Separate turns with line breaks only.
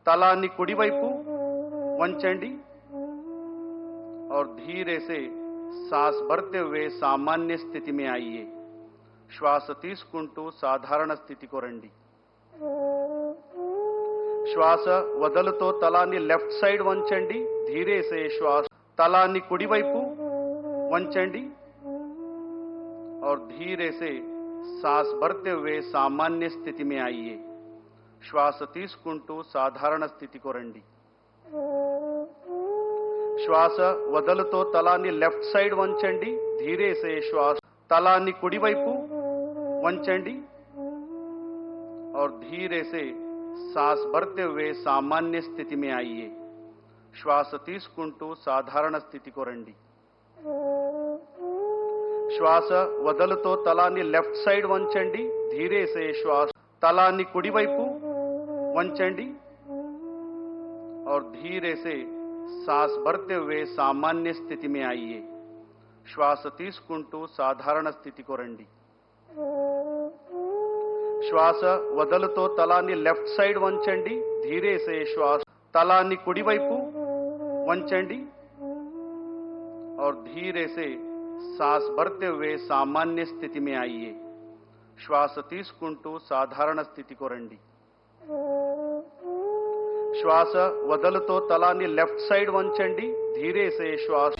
తలాన్ని కుడివైపు వంచండి और धीरे से सांस भरते हुए सामान्य स्थिति में आइए। శ్వాస తీసుకుంటూ సాధారణ స్థితికి రండి। శ్వాస వదలుతో తలాన్ని లెఫ్ట్ సైడ్ వంచండి। ధీరే సే శ్వాస తలాన్ని కుడివైపు వంచండి और धीरे से सांस भरते हुए सामान्य स्थिति में आइए। శ్వాస తీసుకుంటూ సాధారణ స్థితికి రండి। శ్వాస వదలుతో తలాన్ని లెఫ్ట్ సైడ్ వంచండి। ధీరే సే శ్వాస తలాన్ని కుడివైపు వంచండి और धीरे से सांस भरते हुए सामान्य स्थिति में आइए। శ్వాస తీసుకుంటూ సాధారణ స్థితికి రండి। శ్వాస వదలుతో తలాన్ని లెఫ్ట్ సైడ్ వంచండి। ధీరే సే శ్వాస తలాన్ని కుడివైపు వంచండి और धीरे से सांस भरते हुए सामान्य स्थिति में आइए। శ్వాస తీసుకుంటూ సాధారణ స్థితికి రండి। శ్వాస వదలుతో తలాన్ని లెఫ్ట్ సైడ్ వంచండి। ధీరే సే శ్వాస తలాన్ని కుడివైపు వంచండి और धीरे से सांस भरते हुए सामान्य स्थिति में आइए। శ్వాస తీసుకుంటూ సాధారణ స్థితికి రండి। శ్వాస వదలుతో తలాన్ని లెఫ్ట్ సైడ్ వంచండి। ధీరే సే శ్వాస